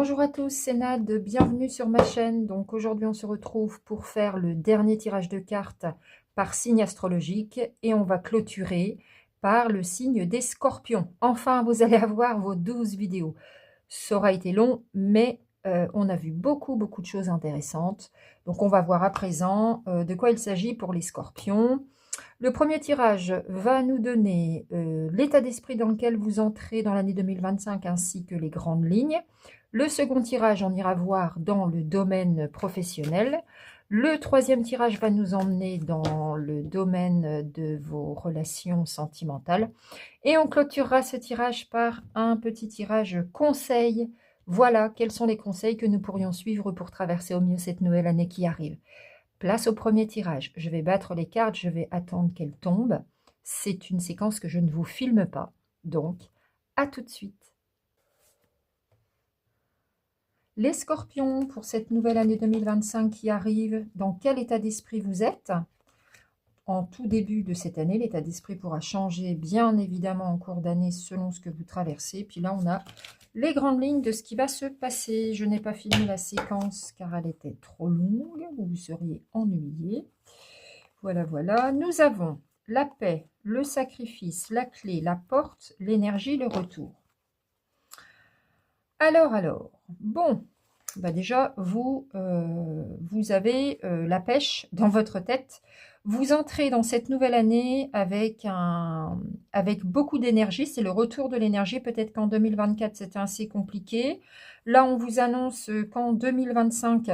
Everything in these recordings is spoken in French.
Bonjour à tous, c'est Nad, bienvenue sur ma chaîne. Donc aujourd'hui on se retrouve pour faire le dernier tirage de cartes par signe astrologique et on va clôturer par le signe des Scorpions. Enfin vous allez avoir vos 12 vidéos. Ça aura été long mais on a vu beaucoup de choses intéressantes. Donc on va voir à présent de quoi il s'agit pour les Scorpions. Le premier tirage va nous donner l'état d'esprit dans lequel vous entrez dans l'année 2025 ainsi que les grandes lignes. Le second tirage, on ira voir dans le domaine professionnel. Le troisième tirage va nous emmener dans le domaine de vos relations sentimentales. Et on clôturera ce tirage par un petit tirage conseil. Voilà, quels sont les conseils que nous pourrions suivre pour traverser au mieux cette nouvelle année qui arrive. Place au premier tirage. Je vais battre les cartes, je vais attendre qu'elles tombent. C'est une séquence que je ne vous filme pas. Donc, à tout de suite. Les Scorpions, pour cette nouvelle année 2025 qui arrive, dans quel état d'esprit vous êtes? En tout début de cette année, l'état d'esprit pourra changer bien évidemment en cours d'année selon ce que vous traversez. Puis là, on a les grandes lignes de ce qui va se passer. Je n'ai pas filmé la séquence car elle était trop longue, vous seriez ennuyé. Voilà, voilà. Nous avons la paix, le sacrifice, la clé, la porte, l'énergie, le retour. Alors, bon, bah déjà, vous avez la pêche dans votre tête. Vous entrez dans cette nouvelle année avec beaucoup d'énergie. C'est le retour de l'énergie. Peut-être qu'en 2024, c'était assez compliqué. Là, on vous annonce qu'en 2025,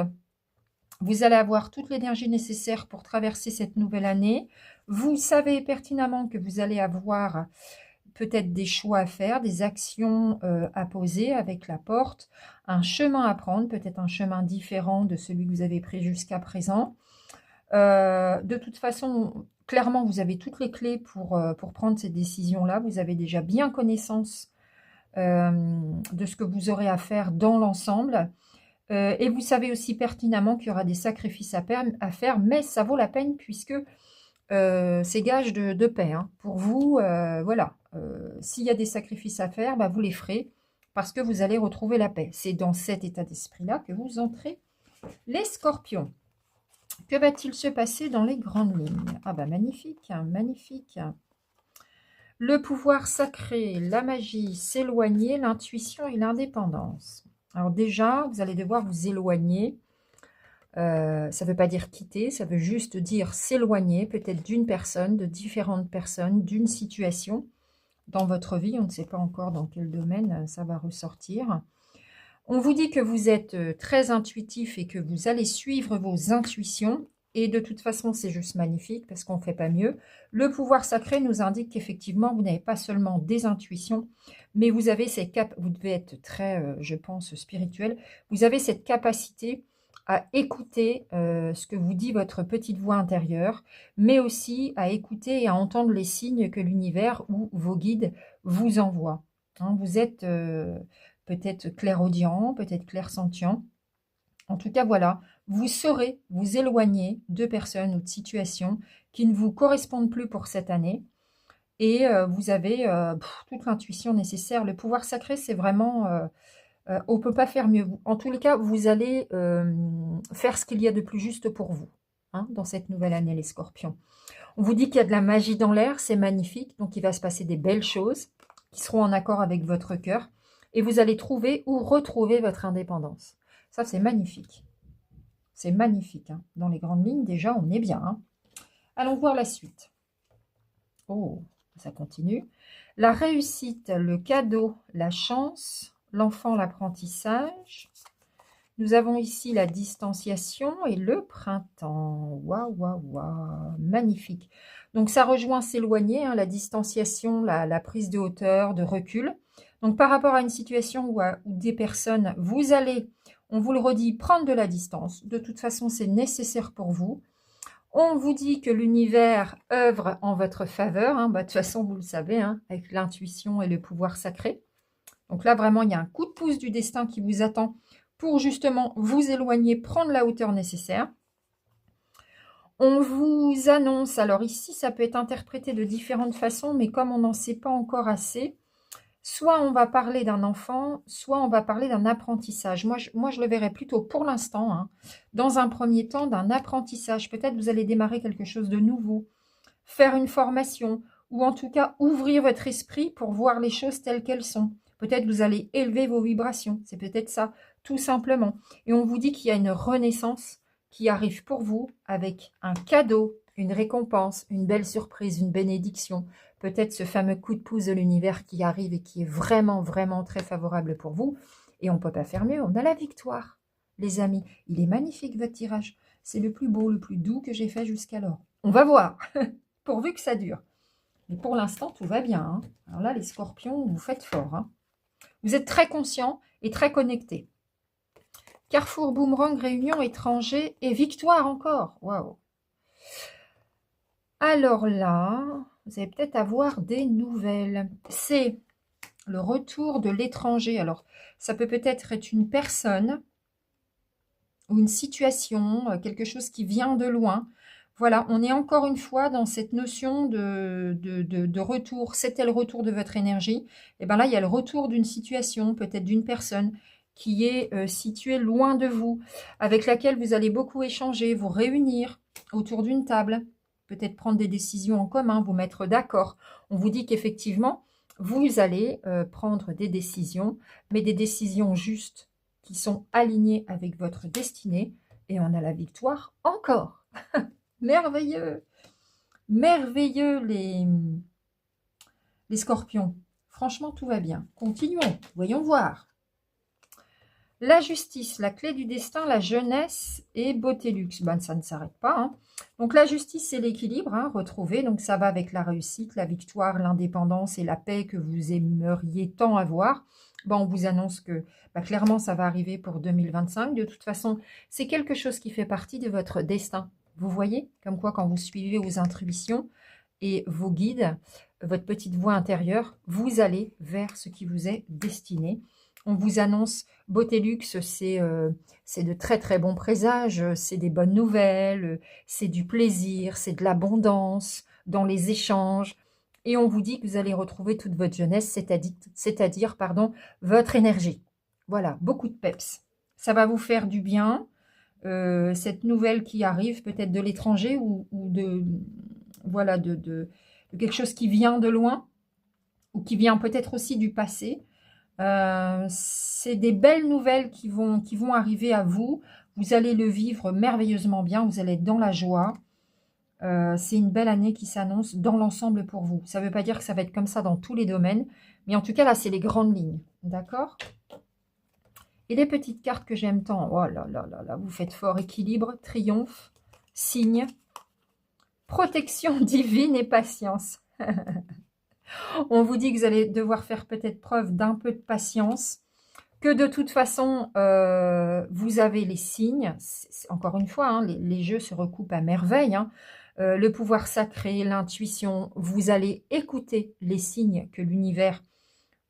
vous allez avoir toute l'énergie nécessaire pour traverser cette nouvelle année. Vous savez pertinemment que vous allez avoir peut-être des choix à faire, des actions à poser avec la porte, un chemin à prendre, peut-être un chemin différent de celui que vous avez pris jusqu'à présent. De toute façon, clairement, vous avez toutes les clés pour prendre ces décisions-là. Vous avez déjà bien connaissance de ce que vous aurez à faire dans l'ensemble. Et vous savez aussi pertinemment qu'il y aura des sacrifices à faire, mais ça vaut la peine puisque c'est gage de paix. Hein. Pour vous, voilà, s'il y a des sacrifices à faire, bah, vous les ferez parce que vous allez retrouver la paix. C'est dans cet état d'esprit-là que vous entrez. Les Scorpions, que va-t-il se passer dans les grandes lignes? Ah bah magnifique, magnifique. Le pouvoir sacré, la magie, s'éloigner, l'intuition et l'indépendance. Alors déjà, vous allez devoir vous éloigner. Ça ne veut pas dire quitter, ça veut juste dire s'éloigner peut-être d'une personne, de différentes personnes, d'une situation dans votre vie. On ne sait pas encore dans quel domaine ça va ressortir. On vous dit que vous êtes très intuitif et que vous allez suivre vos intuitions. Et de toute façon, c'est juste magnifique parce qu'on ne fait pas mieux. Le pouvoir sacré nous indique qu'effectivement, vous n'avez pas seulement des intuitions, mais vous avez vous devez être très, je pense, spirituel. Vous avez cette capacité à écouter ce que vous dit votre petite voix intérieure, mais aussi à écouter et à entendre les signes que l'univers ou vos guides vous envoient. Hein, vous êtes peut-être clairaudient, peut-être clairsentient. En tout cas, voilà, vous saurez vous éloigner de personnes ou de situations qui ne vous correspondent plus pour cette année. Et vous avez toute l'intuition nécessaire. Le pouvoir sacré, c'est vraiment... on ne peut pas faire mieux. En tous les cas, vous allez faire ce qu'il y a de plus juste pour vous hein, dans cette nouvelle année, les Scorpions. On vous dit qu'il y a de la magie dans l'air, c'est magnifique. Donc, il va se passer des belles choses qui seront en accord avec votre cœur. Et vous allez trouver ou retrouver votre indépendance. Ça, c'est magnifique. C'est magnifique. Hein. Dans les grandes lignes, déjà, on est bien. Hein. Allons voir la suite. Oh, ça continue. La réussite, le cadeau, la chance, l'enfant, l'apprentissage. Nous avons ici la distanciation et le printemps. Waouh, waouh, waouh. Magnifique. Donc, ça rejoint s'éloigner, hein, la distanciation, la prise de hauteur, de recul. Donc, par rapport à une situation où des personnes, vous allez, on vous le redit, prendre de la distance. De toute façon, c'est nécessaire pour vous. On vous dit que l'univers œuvre en votre faveur. Hein. Bah, de toute façon, vous le savez, hein, avec l'intuition et le pouvoir sacré. Donc là, vraiment, il y a un coup de pouce du destin qui vous attend pour justement vous éloigner, prendre la hauteur nécessaire. On vous annonce, alors ici, ça peut être interprété de différentes façons, mais comme on n'en sait pas encore assez, Soit on va parler d'un enfant, soit on va parler d'un apprentissage. Moi, je le verrais plutôt pour l'instant, hein, dans un premier temps, d'un apprentissage. Peut-être vous allez démarrer quelque chose de nouveau, faire une formation, ou en tout cas ouvrir votre esprit pour voir les choses telles qu'elles sont. Peut-être vous allez élever vos vibrations, c'est peut-être ça, tout simplement. Et on vous dit qu'il y a une renaissance qui arrive pour vous avec un cadeau, une récompense, une belle surprise, une bénédiction. Peut-être ce fameux coup de pouce de l'univers qui arrive et qui est vraiment, vraiment très favorable pour vous. Et on ne peut pas faire mieux, on a la victoire, les amis. Il est magnifique votre tirage. C'est le plus beau, le plus doux que j'ai fait jusqu'alors. On va voir, pourvu que ça dure. Mais pour l'instant, tout va bien, hein. Alors là, les scorpions, vous faites fort, hein. Vous êtes très conscients et très connectés. Carrefour, boomerang, réunion, étranger et victoire encore. Waouh. Alors là, vous allez peut-être avoir des nouvelles. C'est le retour de l'étranger. Alors, ça peut peut-être être une personne ou une situation, quelque chose qui vient de loin. Voilà, on est encore une fois dans cette notion de retour. C'était le retour de votre énergie. Et bien là, il y a le retour d'une situation, peut-être d'une personne qui est située loin de vous, avec laquelle vous allez beaucoup échanger, vous réunir autour d'une table, peut-être prendre des décisions en commun, vous mettre d'accord. On vous dit qu'effectivement, vous allez prendre des décisions, mais des décisions justes, qui sont alignés avec votre destinée. Et on a la victoire encore. Merveilleux. Merveilleux les scorpions. Franchement, tout va bien. Continuons. Voyons voir. La justice, la clé du destin, la jeunesse et beauté luxe. Ben, ça ne s'arrête pas, hein. Donc la justice, c'est l'équilibre, hein, retrouvé. Donc ça va avec la réussite, la victoire, l'indépendance et la paix que vous aimeriez tant avoir. Ben, on vous annonce que clairement, ça va arriver pour 2025. De toute façon, c'est quelque chose qui fait partie de votre destin. Vous voyez, comme quoi quand vous suivez vos intuitions et vos guides, votre petite voix intérieure, vous allez vers ce qui vous est destiné. On vous annonce beauté luxe, c'est de très très bons présages, c'est des bonnes nouvelles, c'est du plaisir, c'est de l'abondance dans les échanges. Et on vous dit que vous allez retrouver toute votre jeunesse, c'est-à-dire votre énergie. Voilà, beaucoup de peps. Ça va vous faire du bien. Cette nouvelle qui arrive, peut-être de l'étranger ou de, voilà, de quelque chose qui vient de loin ou qui vient peut-être aussi du passé. C'est des belles nouvelles qui vont arriver à vous. Vous allez le vivre merveilleusement bien. Vous allez être dans la joie. C'est une belle année qui s'annonce dans l'ensemble pour vous. Ça ne veut pas dire que ça va être comme ça dans tous les domaines. Mais en tout cas, là, c'est les grandes lignes. D'accord ? Et les petites cartes que j'aime tant. Oh là là là là, vous faites fort. Équilibre, triomphe, signe, protection divine et patience. On vous dit que vous allez devoir faire peut-être preuve d'un peu de patience, que de toute façon, vous avez les signes. Encore une fois, hein, les jeux se recoupent à merveille, hein. Le pouvoir sacré, l'intuition, vous allez écouter les signes que l'univers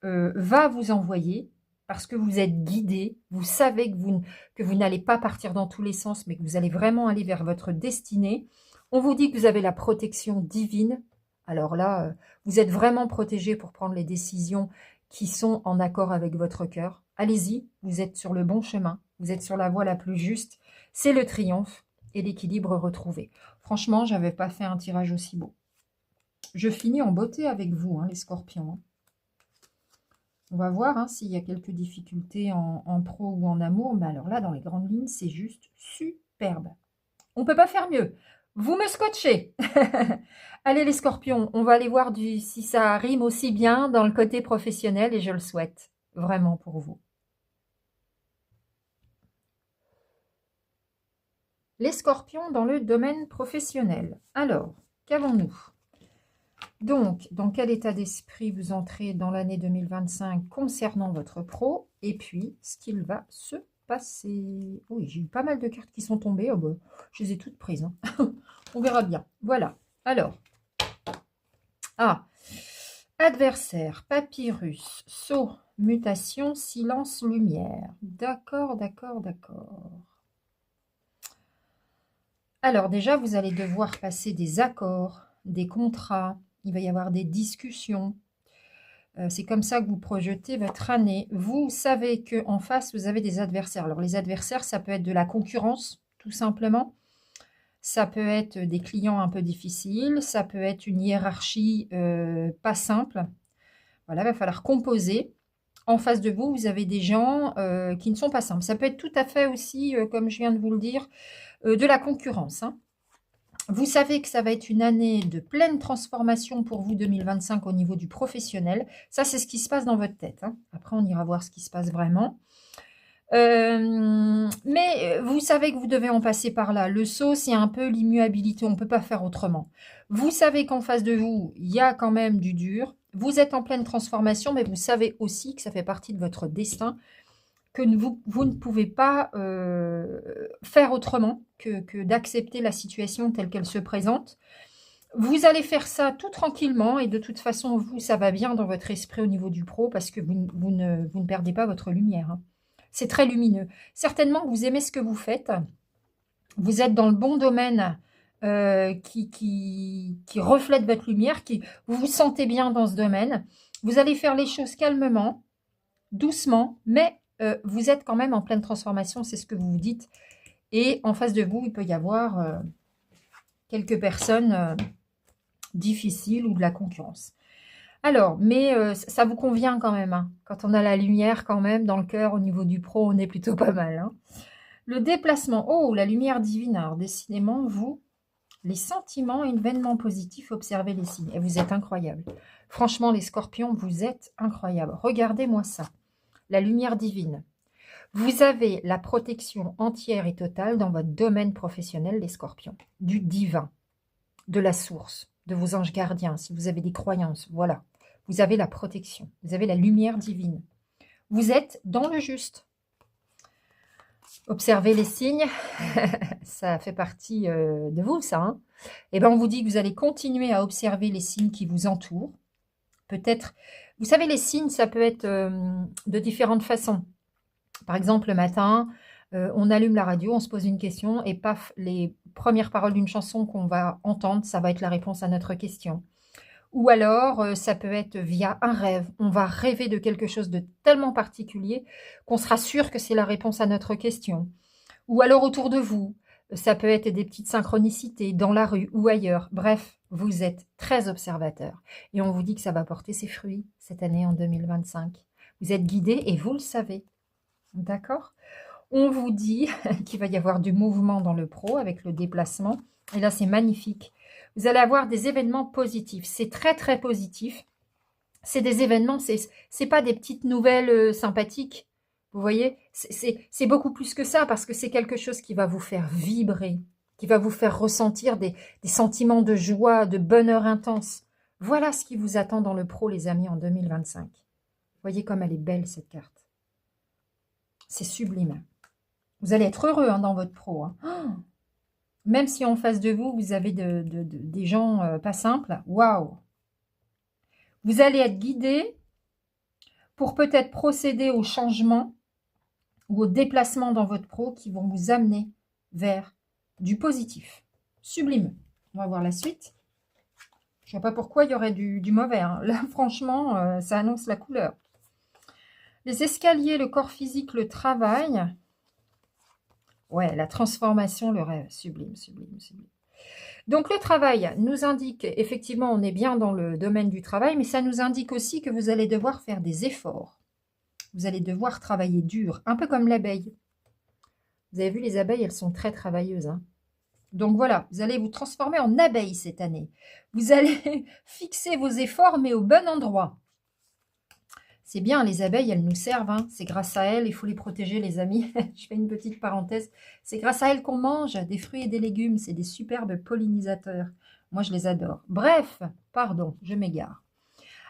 va vous envoyer parce que vous êtes guidé, vous savez que vous n'allez pas partir dans tous les sens, mais que vous allez vraiment aller vers votre destinée. On vous dit que vous avez la protection divine. Alors là, vous êtes vraiment protégé pour prendre les décisions qui sont en accord avec votre cœur. Allez-y, vous êtes sur le bon chemin, vous êtes sur la voie la plus juste. C'est le triomphe et l'équilibre retrouvé. Franchement, je n'avais pas fait un tirage aussi beau. Je finis en beauté avec vous, hein, les scorpions, hein. On va voir hein, s'il y a quelques difficultés en pro ou en amour. Mais alors là, dans les grandes lignes, c'est juste superbe. On ne peut pas faire mieux. Vous me scotchez. Allez les scorpions, on va aller voir si ça rime aussi bien dans le côté professionnel et je le souhaite vraiment pour vous. Les scorpions dans le domaine professionnel. Alors, qu'avons-nous ? Donc, dans quel état d'esprit vous entrez dans l'année 2025 concernant votre pro et puis ce qu'il va se passer. Oui, j'ai eu pas mal de cartes qui sont tombées. Oh bah, je les ai toutes prises, hein. On verra bien. Voilà. Alors, adversaire, papyrus, sceau, mutation, silence, lumière. D'accord, d'accord, d'accord. Alors déjà, vous allez devoir passer des accords, des contrats. Il va y avoir des discussions. C'est comme ça que vous projetez votre année. Vous savez qu'en face, vous avez des adversaires. Alors, les adversaires, ça peut être de la concurrence, tout simplement. Ça peut être des clients un peu difficiles. Ça peut être une hiérarchie pas simple. Voilà, il va falloir composer. En face de vous, vous avez des gens qui ne sont pas simples. Ça peut être tout à fait aussi, comme je viens de vous le dire, de la concurrence, hein. Vous savez que ça va être une année de pleine transformation pour vous 2025 au niveau du professionnel. Ça, c'est ce qui se passe dans votre tête, hein. Après, on ira voir ce qui se passe vraiment. Mais vous savez que vous devez en passer par là. Le saut, c'est un peu l'immuabilité. On ne peut pas faire autrement. Vous savez qu'en face de vous, il y a quand même du dur. Vous êtes en pleine transformation, mais vous savez aussi que ça fait partie de votre destin, que vous ne pouvez pas faire autrement que d'accepter la situation telle qu'elle se présente. Vous allez faire ça tout tranquillement et de toute façon, vous, ça va bien dans votre esprit au niveau du pro parce que vous ne perdez pas votre lumière, hein. C'est très lumineux. Certainement que vous aimez ce que vous faites. Vous êtes dans le bon domaine qui reflète votre lumière, vous vous sentez bien dans ce domaine. Vous allez faire les choses calmement, doucement, mais vous êtes quand même en pleine transformation, c'est ce que vous vous dites. Et en face de vous, il peut y avoir quelques personnes difficiles ou de la concurrence. Alors, mais ça vous convient quand même, hein. Quand on a la lumière quand même dans le cœur au niveau du pro, on est plutôt pas mal, hein. Le déplacement, oh, la lumière divine. Alors, décidément, vous, les sentiments et événements positifs, observez les signes. Et vous êtes incroyables. Franchement, les scorpions, vous êtes incroyables. Regardez-moi ça. La lumière divine. Vous avez la protection entière et totale dans votre domaine professionnel, les scorpions. Du divin, de la source, de vos anges gardiens, si vous avez des croyances, voilà. Vous avez la protection, vous avez la lumière divine. Vous êtes dans le juste. Observez les signes, ça fait partie de vous, ça, hein. Et bien, on vous dit que vous allez continuer à observer les signes qui vous entourent. Peut-être, vous savez, les signes, ça peut être de différentes façons. Par exemple, le matin, on allume la radio, on se pose une question et paf, les premières paroles d'une chanson qu'on va entendre, ça va être la réponse à notre question. Ou alors, ça peut être via un rêve. On va rêver de quelque chose de tellement particulier qu'on sera sûr que c'est la réponse à notre question. Ou alors autour de vous, ça peut être des petites synchronicités dans la rue ou ailleurs. Bref, vous êtes très observateur. Et on vous dit que ça va porter ses fruits cette année en 2025. Vous êtes guidé et vous le savez. D'accord ? On vous dit qu'il va y avoir du mouvement dans le pro avec le déplacement. Et là, c'est magnifique. Vous allez avoir des événements positifs. C'est très, très positif. C'est des événements, c'est pas des petites nouvelles sympathiques. Vous voyez, c'est beaucoup plus que ça parce que c'est quelque chose qui va vous faire vibrer, qui va vous faire ressentir des sentiments de joie, de bonheur intense. Voilà ce qui vous attend dans le pro, les amis, en 2025. Vous voyez comme elle est belle, cette carte. C'est sublime. Vous allez être heureux dans votre pro, hein. Oh, même si en face de vous, vous avez des gens pas simples. Waouh! Vous allez être guidé pour peut-être procéder au changement ou au déplacement dans votre pro qui vont vous amener vers du positif. Sublime. On va voir la suite. Je ne vois pas pourquoi il y aurait du mauvais, hein. Là, franchement, ça annonce la couleur. Les escaliers, le corps physique, le travail. Ouais, la transformation, le rêve. Sublime, sublime, sublime. Donc, le travail nous indique, effectivement, on est bien dans le domaine du travail, mais ça nous indique aussi que vous allez devoir faire des efforts. Vous allez devoir travailler dur, un peu comme l'abeille. Vous avez vu, les abeilles, elles sont très travailleuses, hein. Donc, voilà, vous allez vous transformer en abeille cette année. Vous allez fixer vos efforts, mais au bon endroit. C'est bien, les abeilles, elles nous servent, hein. C'est grâce à elles, il faut les protéger, les amis. Je fais une petite parenthèse. C'est grâce à elles qu'on mange des fruits et des légumes. C'est des superbes pollinisateurs. Moi, je les adore. Bref, pardon, je m'égare.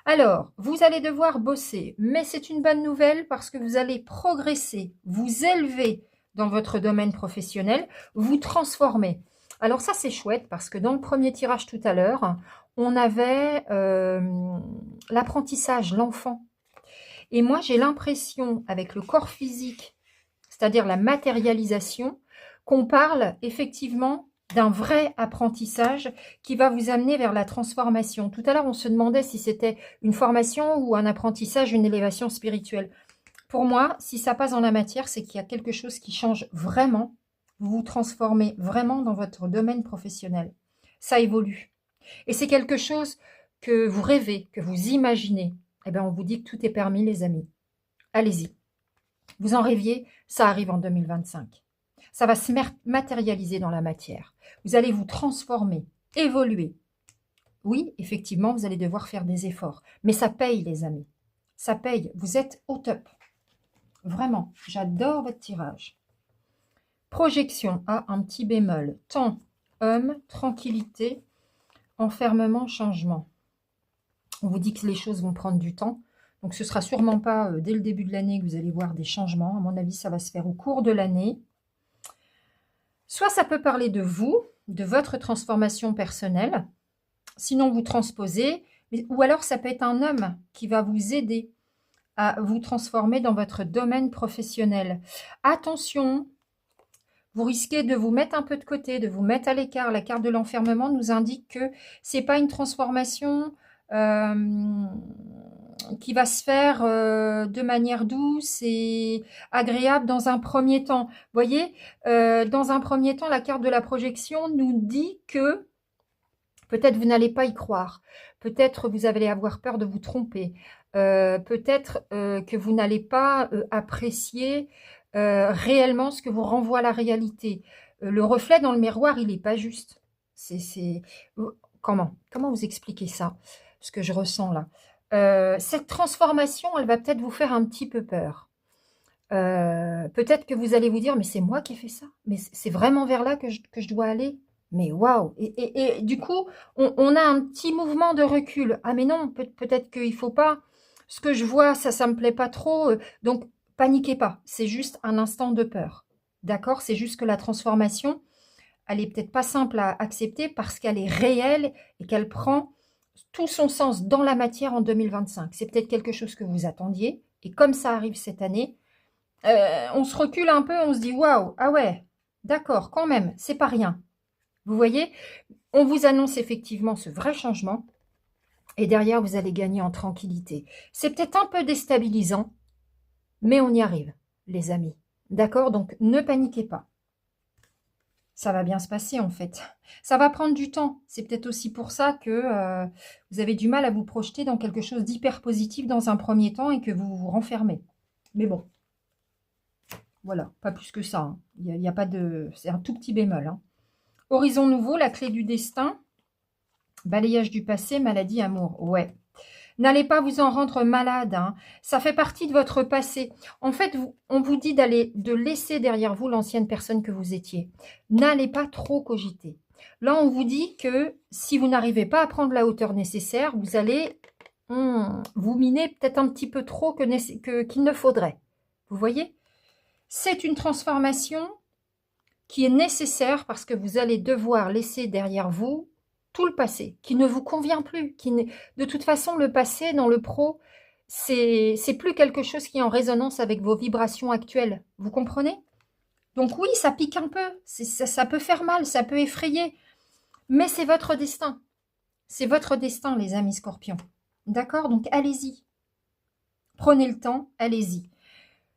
Alors, vous allez devoir bosser, mais c'est une bonne nouvelle parce que vous allez progresser, vous élever dans votre domaine professionnel, vous transformer. Alors ça, c'est chouette parce que dans le premier tirage tout à l'heure, on avait l'apprentissage, l'enfant. Et moi, j'ai l'impression, avec le corps physique, c'est-à-dire la matérialisation, qu'on parle effectivement d'un vrai apprentissage qui va vous amener vers la transformation. Tout à l'heure, on se demandait si c'était une formation ou un apprentissage, une élévation spirituelle. Pour moi, si ça passe dans la matière, c'est qu'il y a quelque chose qui change vraiment. Vous vous transformez vraiment dans votre domaine professionnel. Ça évolue. Et c'est quelque chose que vous rêvez, que vous imaginez. Eh bien, on vous dit que tout est permis, les amis. Allez-y. Vous en rêviez, ça arrive en 2025. Ça va se matérialiser dans la matière. Vous allez vous transformer, évoluer. Oui, effectivement, vous allez devoir faire des efforts. Mais ça paye, les amis. Ça paye. Vous êtes au top. Vraiment, j'adore votre tirage. Projection à un petit bémol. Temps, homme, tranquillité, enfermement, changement. On vous dit que les choses vont prendre du temps. Donc, ce ne sera sûrement pas dès le début de l'année que vous allez voir des changements. À mon avis, ça va se faire au cours de l'année. Soit ça peut parler de vous, de votre transformation personnelle. Sinon, vous transposez. Ou alors, ça peut être un homme qui va vous aider à vous transformer dans votre domaine professionnel. Attention, vous risquez de vous mettre un peu de côté, de vous mettre à l'écart. La carte de l'enfermement nous indique que ce n'est pas une transformation qui va se faire de manière douce et agréable dans un premier temps. Vous voyez, dans un premier temps, la carte de la projection nous dit que peut-être vous n'allez pas y croire. Peut-être vous allez avoir peur de vous tromper. Peut-être que vous n'allez pas apprécier réellement ce que vous renvoie la réalité. Le reflet dans le miroir, il n'est pas juste. Comment vous expliquer ça? Ce que je ressens là. Cette transformation, elle va peut-être vous faire un petit peu peur. Peut-être que vous allez vous dire, mais c'est moi qui ai fait ça. Mais c'est vraiment vers là que je dois aller. Mais waouh! Et du coup, on a un petit mouvement de recul. Ah mais non, peut-être qu'il ne faut pas. Ce que je vois, ça ne me plaît pas trop. Donc, paniquez pas. C'est juste un instant de peur. D'accord? C'est juste que la transformation, elle n'est peut-être pas simple à accepter parce qu'elle est réelle et qu'elle prend tout son sens dans la matière en 2025. C'est peut-être quelque chose que vous attendiez. Et comme ça arrive cette année, on se recule un peu, on se dit waouh, ah ouais, d'accord, quand même, c'est pas rien. Vous voyez, on vous annonce effectivement ce vrai changement et derrière, vous allez gagner en tranquillité. C'est peut-être un peu déstabilisant, mais on y arrive, les amis. D'accord? Donc, ne paniquez pas. Ça va bien se passer, en fait. Ça va prendre du temps. C'est peut-être aussi pour ça que vous avez du mal à vous projeter dans quelque chose d'hyper positif dans un premier temps et que vous vous renfermez. Mais bon, voilà, pas plus que ça. Hein. Il n'y a pas de... C'est un tout petit bémol, hein. Horizon nouveau, la clé du destin, balayage du passé, maladie, amour. Ouais. N'allez pas vous en rendre malade. Hein. Ça fait partie de votre passé. En fait, on vous dit de laisser derrière vous l'ancienne personne que vous étiez. N'allez pas trop cogiter. Là, on vous dit que si vous n'arrivez pas à prendre la hauteur nécessaire, vous allez vous miner peut-être un petit peu trop qu'il ne faudrait. Vous voyez? C'est une transformation qui est nécessaire parce que vous allez devoir laisser derrière vous tout le passé, qui ne vous convient plus. De toute façon, le passé dans le pro, c'est plus quelque chose qui est en résonance avec vos vibrations actuelles. Vous comprenez? Donc oui, ça pique un peu, ça peut faire mal, ça peut effrayer, mais c'est votre destin. C'est votre destin, les amis scorpions. D'accord? Donc allez-y. Prenez le temps, allez-y.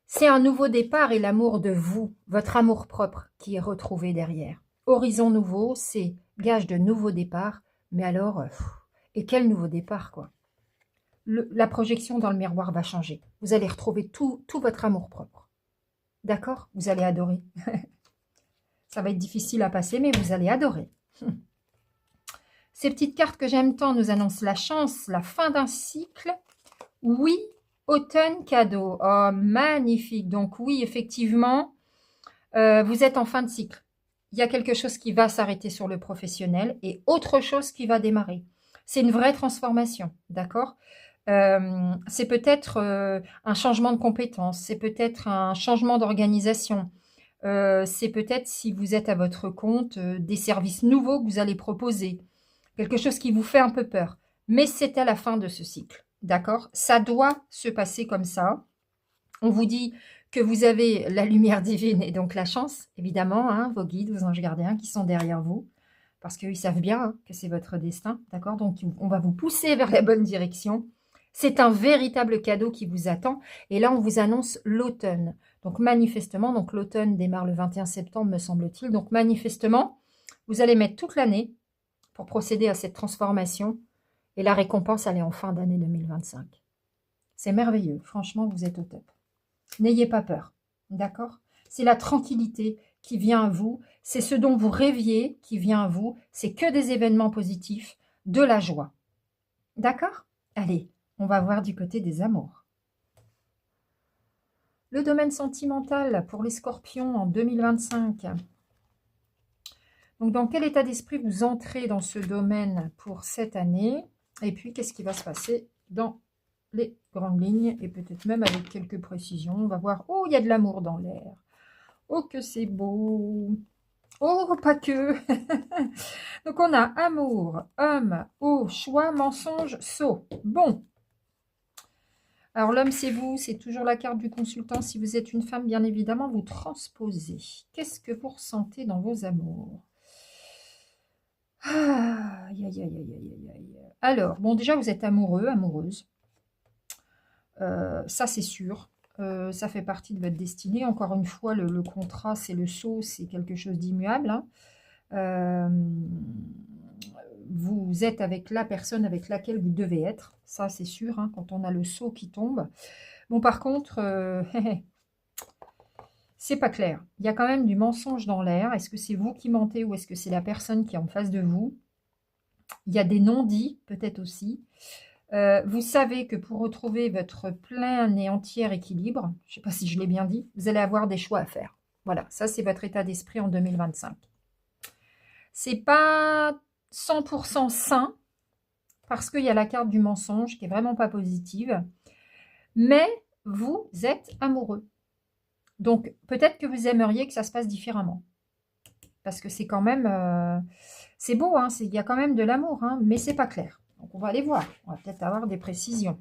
C'est un nouveau départ et l'amour de vous, votre amour propre qui est retrouvé derrière. Horizon nouveau, c'est gage de nouveau départ. Mais alors, et quel nouveau départ, quoi. La projection dans le miroir va changer. Vous allez retrouver tout votre amour propre. D'accord? Vous allez adorer. Ça va être difficile à passer, mais vous allez adorer. Ces petites cartes que j'aime tant nous annoncent la chance, la fin d'un cycle. Oui, automne cadeau. Oh, magnifique. Donc oui, effectivement, vous êtes en fin de cycle. Il y a quelque chose qui va s'arrêter sur le professionnel et autre chose qui va démarrer. C'est une vraie transformation, d'accord? C'est peut-être un changement de compétence, c'est peut-être un changement d'organisation, c'est peut-être, si vous êtes à votre compte, des services nouveaux que vous allez proposer, quelque chose qui vous fait un peu peur. Mais c'est à la fin de ce cycle, d'accord? Ça doit se passer comme ça. On vous dit que vous avez la lumière divine et donc la chance, évidemment, hein, vos guides, vos anges gardiens qui sont derrière vous, parce qu'ils savent bien hein, que c'est votre destin, d'accord? Donc, on va vous pousser vers la bonne direction. C'est un véritable cadeau qui vous attend. Et là, on vous annonce l'automne. Donc, manifestement, donc l'automne démarre le 21 septembre, me semble-t-il. Donc, manifestement, vous allez mettre toute l'année pour procéder à cette transformation. Et la récompense, elle est en fin d'année 2025. C'est merveilleux. Franchement, vous êtes au top. N'ayez pas peur, d'accord? C'est la tranquillité qui vient à vous, c'est ce dont vous rêviez qui vient à vous, c'est que des événements positifs, de la joie. D'accord? Allez, on va voir du côté des amours. Le domaine sentimental pour les scorpions en 2025. Donc, dans quel état d'esprit vous entrez dans ce domaine pour cette année? Et puis, qu'est-ce qui va se passer dans les grandes lignes et peut-être même avec quelques précisions. On va voir. Oh, il y a de l'amour dans l'air. Oh, que c'est beau. Oh, pas que. Donc, on a amour, homme, eau, choix, mensonge, sot. Bon. Alors, l'homme, c'est vous. C'est toujours la carte du consultant. Si vous êtes une femme, bien évidemment, vous transposez. Qu'est-ce que vous ressentez dans vos amours? Aïe, aïe, aïe, aïe, aïe, aïe. Alors, bon, déjà, vous êtes amoureux, amoureuse. Ça, c'est sûr. Ça fait partie de votre destinée. Encore une fois, le contrat, c'est le sceau, c'est quelque chose d'immuable. Hein. Vous êtes avec la personne avec laquelle vous devez être. Ça, c'est sûr, hein, quand on a le sceau qui tombe. Bon, par contre, c'est pas clair. Il y a quand même du mensonge dans l'air. Est-ce que c'est vous qui mentez ou est-ce que c'est la personne qui est en face de vous? Il y a des non-dits, peut-être aussi. Vous savez que pour retrouver votre plein et entier équilibre, je ne sais pas si je l'ai bien dit, vous allez avoir des choix à faire. Voilà, ça c'est votre état d'esprit en 2025. C'est pas 100% sain, parce qu'il y a la carte du mensonge qui est vraiment pas positive, mais vous êtes amoureux. Donc peut-être que vous aimeriez que ça se passe différemment. Parce que c'est quand même... c'est beau, hein, il y a quand même de l'amour, hein, mais c'est pas clair. Donc, on va aller voir. On va peut-être avoir des précisions.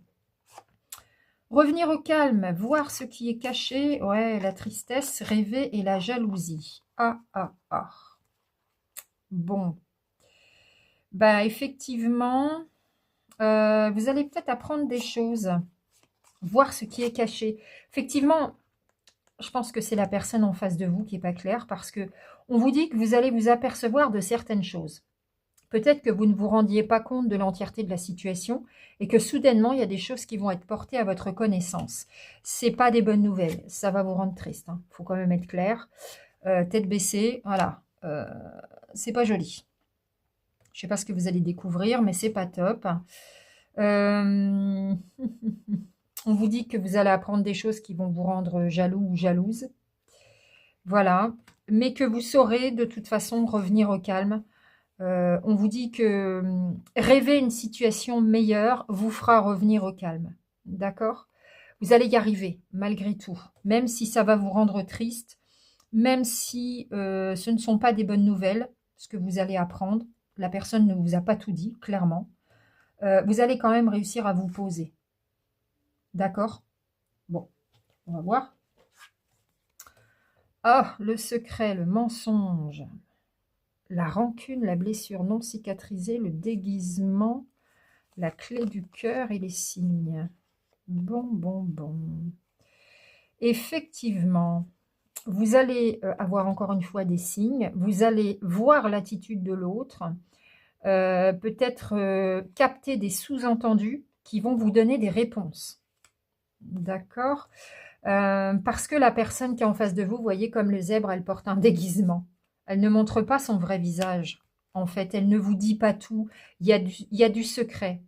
Revenir au calme, voir ce qui est caché. Ouais, la tristesse, rêver et la jalousie. Ah, ah, ah. Bon. Bah, effectivement, vous allez peut-être apprendre des choses. Voir ce qui est caché. Effectivement, je pense que c'est la personne en face de vous qui n'est pas claire parce que on vous dit que vous allez vous apercevoir de certaines choses. Peut-être que vous ne vous rendiez pas compte de l'entièreté de la situation et que soudainement, il y a des choses qui vont être portées à votre connaissance. Ce n'est pas des bonnes nouvelles. Ça va vous rendre triste. Il faut quand même être clair. Tête baissée, voilà. C'est pas joli. Je ne sais pas ce que vous allez découvrir, mais c'est pas top. On vous dit que vous allez apprendre des choses qui vont vous rendre jaloux ou jalouse. Voilà. Mais que vous saurez de toute façon revenir au calme. On vous dit que rêver une situation meilleure vous fera revenir au calme. D'accord? Vous allez y arriver, malgré tout. Même si ça va vous rendre triste, même si ce ne sont pas des bonnes nouvelles, ce que vous allez apprendre. La personne ne vous a pas tout dit, clairement. Vous allez quand même réussir à vous poser. D'accord? Bon, on va voir. Ah, le secret, le mensonge. La rancune, la blessure non cicatrisée, le déguisement, la clé du cœur et les signes. Bon, bon, bon. Effectivement, vous allez avoir encore une fois des signes. Vous allez voir l'attitude de l'autre. Peut-être capter des sous-entendus qui vont vous donner des réponses. D'accord? Parce que la personne qui est en face de vous, vous voyez comme le zèbre, elle porte un déguisement. Elle ne montre pas son vrai visage. En fait, elle ne vous dit pas tout. Il y a du secret.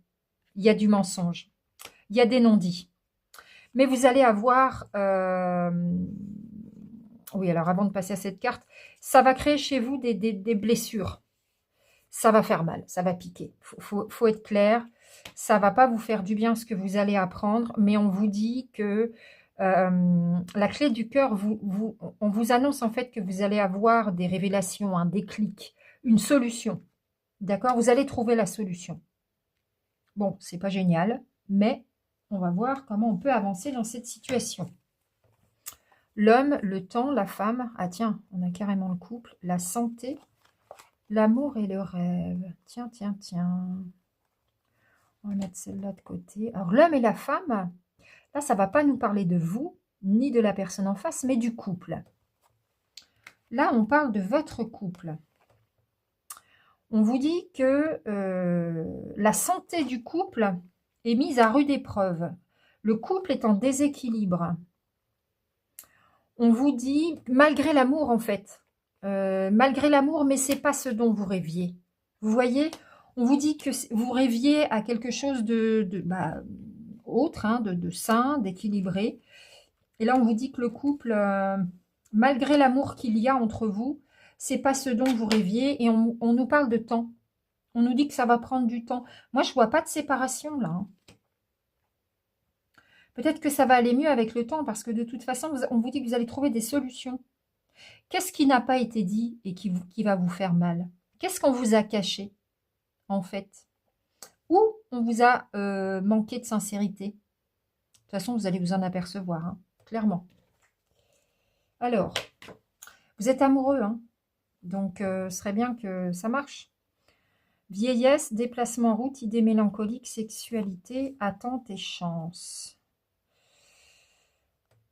Il y a du mensonge. Il y a des non-dits. Mais vous allez avoir... Oui, alors avant de passer à cette carte, ça va créer chez vous des blessures. Ça va faire mal, ça va piquer. Faut être clair. Ça ne va pas vous faire du bien ce que vous allez apprendre, mais on vous dit que... la clé du cœur, on vous annonce en fait que vous allez avoir des révélations, un déclic, une solution. D'accord? Vous allez trouver la solution. Bon, c'est pas génial, mais on va voir comment on peut avancer dans cette situation. L'homme, le temps, la femme. Ah tiens, on a carrément le couple. La santé, l'amour et le rêve. Tiens, tiens, tiens. On va mettre celle-là de côté. Alors l'homme et la femme, là, ça ne va pas nous parler de vous, ni de la personne en face, mais du couple. Là, on parle de votre couple. On vous dit que la santé du couple est mise à rude épreuve. Le couple est en déséquilibre. On vous dit, malgré l'amour en fait, malgré l'amour, mais c'est pas ce dont vous rêviez. Vous voyez, on vous dit que vous rêviez à quelque chose autre, hein, de sain, d'équilibré. Et là, on vous dit que le couple, malgré l'amour qu'il y a entre vous, c'est pas ce dont vous rêviez. Et on nous parle de temps. On nous dit que ça va prendre du temps. Moi, je vois pas de séparation là. Hein. Peut-être que ça va aller mieux avec le temps parce que de toute façon, on vous dit que vous allez trouver des solutions. Qu'est-ce qui n'a pas été dit et qui va vous faire mal? Qu'est-ce qu'on vous a caché, en fait? Ou on vous a manqué de sincérité? De toute façon, vous allez vous en apercevoir, hein, clairement. Alors, vous êtes amoureux, hein, donc ce serait bien que ça marche. Vieillesse, déplacement en route, idée mélancolique, sexualité, attente et chance.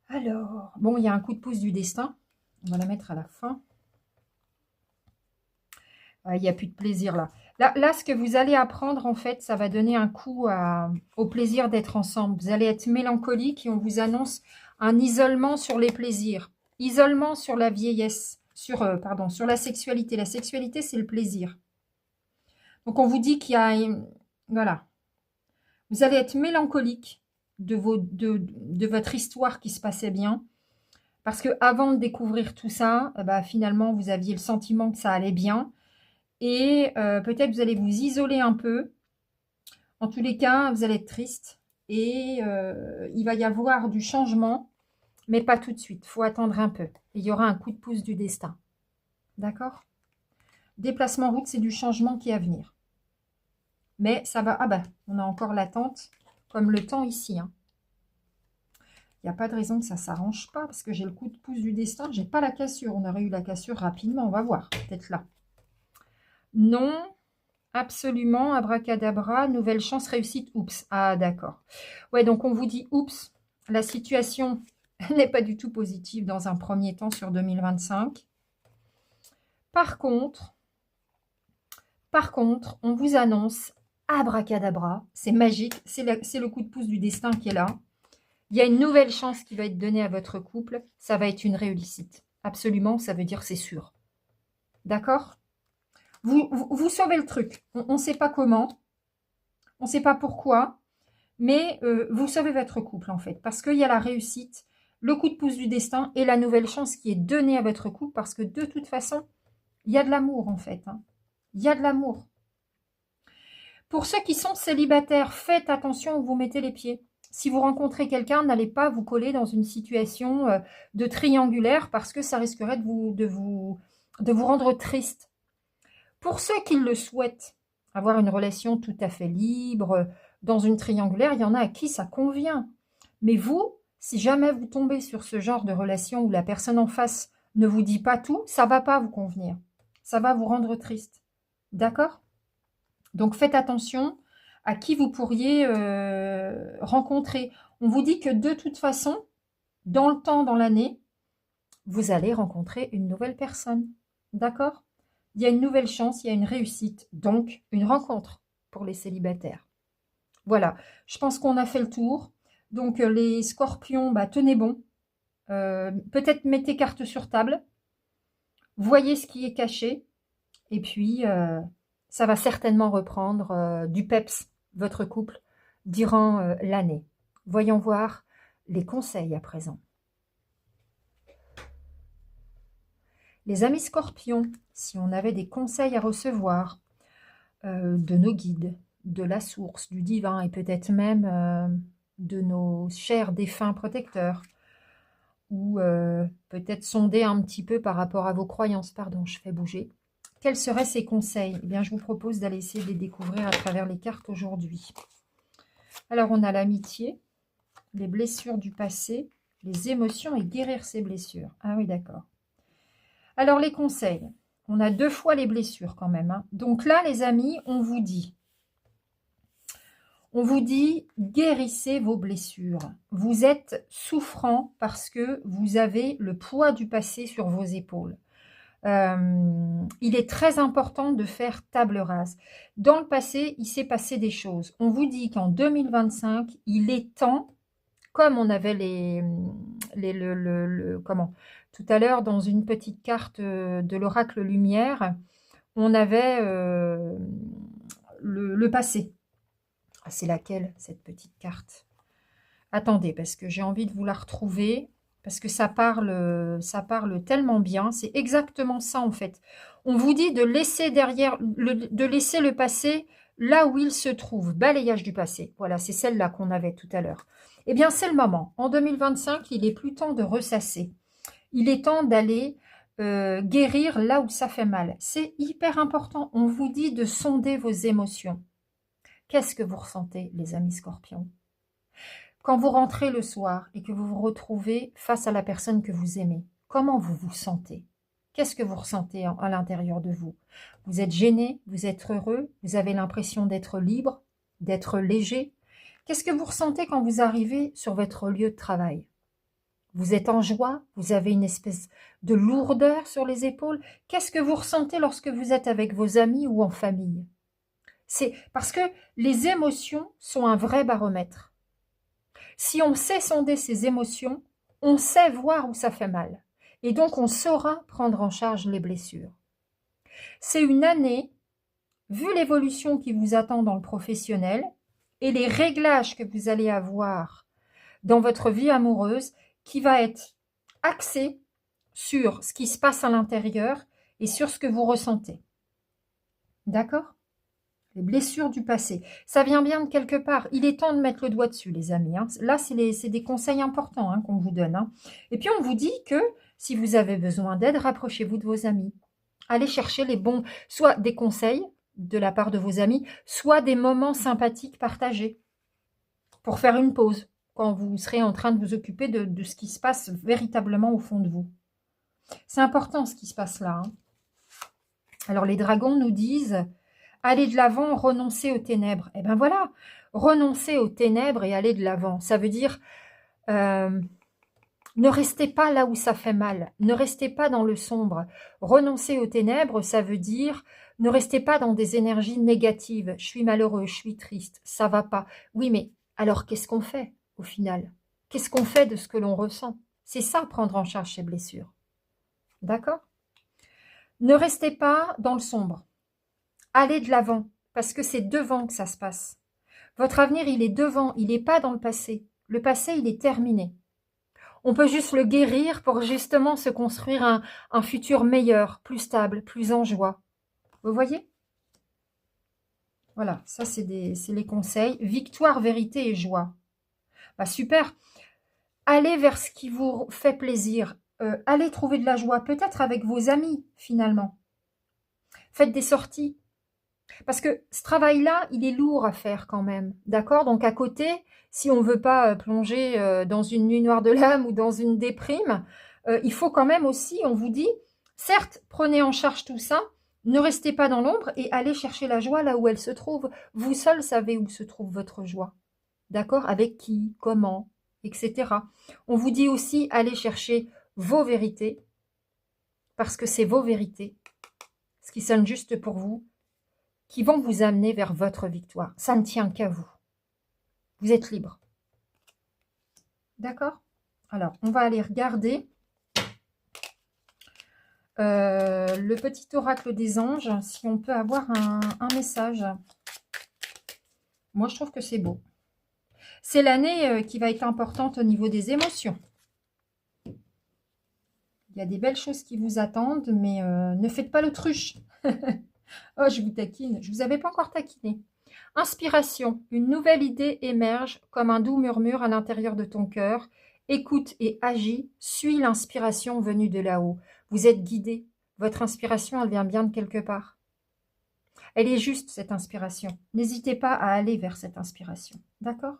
Alors, bon, il y a un coup de pouce du destin. On va la mettre à la fin. Il n'y a plus de plaisir là. Là, ce que vous allez apprendre, en fait, ça va donner un coup au plaisir d'être ensemble. Vous allez être mélancolique et on vous annonce un isolement sur les plaisirs. Isolement sur la vieillesse, sur la sexualité. La sexualité, c'est le plaisir. Donc, on vous dit qu'il y a... Voilà. Vous allez être mélancolique de votre histoire qui se passait bien. Parce que avant de découvrir tout ça, finalement, vous aviez le sentiment que ça allait bien. Et peut-être vous allez vous isoler un peu. En tous les cas, vous allez être triste. Et il va y avoir du changement, mais pas tout de suite. Il faut attendre un peu. Et il y aura un coup de pouce du destin. D'accord? Déplacement route, c'est du changement qui est à venir. Mais ça va... Ah ben, on a encore l'attente, comme le temps ici. Hein. Il n'y a pas de raison que ça ne s'arrange pas, parce que j'ai le coup de pouce du destin. Je n'ai pas la cassure. On aurait eu la cassure rapidement. On va voir. Peut-être là. Non, absolument, abracadabra, nouvelle chance, réussite, oups. Ah, d'accord. Ouais, donc on vous dit, oups, la situation n'est pas du tout positive dans un premier temps sur 2025. Par contre, on vous annonce, abracadabra, c'est magique, c'est le coup de pouce du destin qui est là. Il y a une nouvelle chance qui va être donnée à votre couple, ça va être une réussite. Absolument, ça veut dire c'est sûr. D'accord ? Vous sauvez le truc. On ne sait pas comment, on ne sait pas pourquoi, mais vous sauvez votre couple en fait, parce qu'il y a la réussite, le coup de pouce du destin et la nouvelle chance qui est donnée à votre couple, parce que de toute façon, il y a de l'amour en fait. Hein. Il y a de l'amour. Pour ceux qui sont célibataires, faites attention où vous mettez les pieds. Si vous rencontrez quelqu'un, n'allez pas vous coller dans une situation de triangulaire, parce que ça risquerait de vous rendre triste. Pour ceux qui le souhaitent, avoir une relation tout à fait libre, dans une triangulaire, il y en a à qui ça convient. Mais vous, si jamais vous tombez sur ce genre de relation où la personne en face ne vous dit pas tout, ça ne va pas vous convenir. Ça va vous rendre triste. D'accord ? Donc faites attention à qui vous pourriez rencontrer. On vous dit que de toute façon, dans le temps, dans l'année, vous allez rencontrer une nouvelle personne. D'accord ? Il y a une nouvelle chance, il y a une réussite, donc une rencontre pour les célibataires. Voilà, je pense qu'on a fait le tour. Donc les scorpions, tenez bon. Peut-être mettez carte sur table. Voyez ce qui est caché. Et puis, ça va certainement reprendre du peps, votre couple, durant l'année. Voyons voir les conseils à présent. Les amis scorpions, si on avait des conseils à recevoir de nos guides, de la source, du divin et peut-être même de nos chers défunts protecteurs, ou peut-être sonder un petit peu par rapport à vos croyances, pardon, je fais bouger. Quels seraient ces conseils? Eh bien, je vous propose d'aller essayer de les découvrir à travers les cartes aujourd'hui. Alors, on a l'amitié, les blessures du passé, Les émotions et guérir ses blessures. Ah oui, d'accord. Alors, les conseils. On a 2 fois les blessures quand même, hein. Donc là, les amis, on vous dit, guérissez vos blessures. Vous êtes souffrant parce que vous avez le poids du passé sur vos épaules. Il est très important de faire table rase. Dans le passé, il s'est passé des choses. On vous dit qu'en 2025, il est temps, comme on avait comment tout à l'heure dans une petite carte de l'oracle lumière, on avait le passé. Ah, c'est laquelle, cette petite carte? Attendez, parce que j'ai envie de vous la retrouver, parce que ça parle tellement bien. C'est exactement ça, en fait. On vous dit de laisser de laisser le passé là où il se trouve. Balayage du passé. Voilà, c'est celle-là qu'on avait tout à l'heure. Eh bien, c'est le moment. En 2025, il est plus temps de ressasser. Il est temps d'aller guérir là où ça fait mal. C'est hyper important. On vous dit de sonder vos émotions. Qu'est-ce que vous ressentez, les amis scorpions? Quand vous rentrez le soir et que vous vous retrouvez face à la personne que vous aimez, comment vous vous sentez? Qu'est-ce que vous ressentez à l'intérieur de vous? Vous êtes gêné, vous êtes heureux, vous avez l'impression d'être libre, d'être léger. Qu'est-ce que vous ressentez quand vous arrivez sur votre lieu de travail? Vous êtes en joie, vous avez une espèce de lourdeur sur les épaules. Qu'est-ce que vous ressentez lorsque vous êtes avec vos amis ou en famille? C'est parce que les émotions sont un vrai baromètre. Si on sait sonder ses émotions, on sait voir où ça fait mal. Et donc, on saura prendre en charge les blessures. C'est une année, vu l'évolution qui vous attend dans le professionnel et les réglages que vous allez avoir dans votre vie amoureuse, qui va être axée sur ce qui se passe à l'intérieur et sur ce que vous ressentez. D'accord ? Les blessures du passé. Ça vient bien de quelque part. Il est temps de mettre le doigt dessus, les amis, hein. Là, c'est des conseils importants, hein, qu'on vous donne, hein. Et puis, on vous dit que si vous avez besoin d'aide, rapprochez-vous de vos amis. Allez chercher les bons, soit des conseils de la part de vos amis, soit des moments sympathiques partagés pour faire une pause quand vous serez en train de vous occuper de ce qui se passe véritablement au fond de vous. C'est important ce qui se passe là, hein. Alors, les dragons nous disent... Aller de l'avant, renoncer aux ténèbres. Eh bien voilà, renoncer aux ténèbres et aller de l'avant. Ça veut dire, ne restez pas là où ça fait mal. Ne restez pas dans le sombre. Renoncer aux ténèbres, ça veut dire, ne restez pas dans des énergies négatives. Je suis malheureux, je suis triste, ça va pas. Oui, mais alors qu'est-ce qu'on fait au final? Qu'est-ce qu'on fait de ce que l'on ressent? C'est ça, prendre en charge ces blessures. D'accord? Ne restez pas dans le sombre. Allez de l'avant, parce que c'est devant que ça se passe. Votre avenir, il est devant, il n'est pas dans le passé. Le passé, il est terminé. On peut juste le guérir pour justement se construire un futur meilleur, plus stable, plus en joie. Vous voyez? Voilà, ça c'est les conseils. Victoire, vérité et joie. Bah, super. Allez vers ce qui vous fait plaisir. Allez trouver de la joie, peut-être avec vos amis, finalement. Faites des sorties. Parce que ce travail-là, il est lourd à faire quand même, d'accord? Donc à côté, si on ne veut pas plonger dans une nuit noire de l'âme ou dans une déprime, il faut quand même aussi, on vous dit, certes, prenez en charge tout ça, ne restez pas dans l'ombre et allez chercher la joie là où elle se trouve. Vous seul savez où se trouve votre joie, d'accord? Avec qui, comment, etc. On vous dit aussi, allez chercher vos vérités, parce que c'est vos vérités, ce qui sonne juste pour vous, qui vont vous amener vers votre victoire. Ça ne tient qu'à vous. Vous êtes libre. D'accord? Alors, on va aller regarder le petit oracle des anges, si on peut avoir un message. Moi, je trouve que c'est beau. C'est l'année qui va être importante au niveau des émotions. Il y a des belles choses qui vous attendent, mais ne faites pas l'autruche. Oh, je vous taquine. Je ne vous avais pas encore taquiné. Inspiration. Une nouvelle idée émerge comme un doux murmure à l'intérieur de ton cœur. Écoute et agis. Suis l'inspiration venue de là-haut. Vous êtes guidé. Votre inspiration, elle vient bien de quelque part. Elle est juste, cette inspiration. N'hésitez pas à aller vers cette inspiration. D'accord?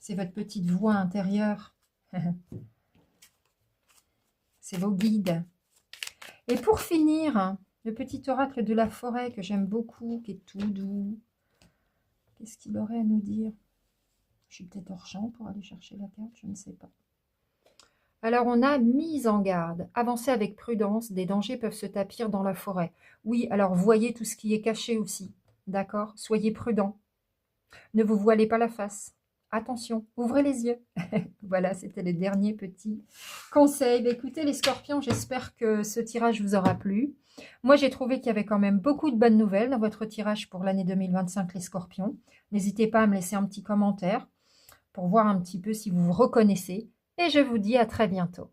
C'est votre petite voix intérieure. C'est vos guides. Et pour finir, le petit oracle de la forêt que j'aime beaucoup, qui est tout doux. Qu'est-ce qu'il aurait à nous dire? Je suis peut-être hors champ pour aller chercher la carte, je ne sais pas. Alors, on a mise en garde. Avancez avec prudence, des dangers peuvent se tapir dans la forêt. Oui, alors voyez tout ce qui est caché aussi. D'accord? Soyez prudent. Ne vous voilez pas la face. Attention, ouvrez les yeux. Voilà, c'était le dernier petit conseil. Écoutez les scorpions, j'espère que ce tirage vous aura plu. Moi, j'ai trouvé qu'il y avait quand même beaucoup de bonnes nouvelles dans votre tirage pour l'année 2025, les scorpions. N'hésitez pas à me laisser un petit commentaire pour voir un petit peu si vous vous reconnaissez. Et je vous dis à très bientôt.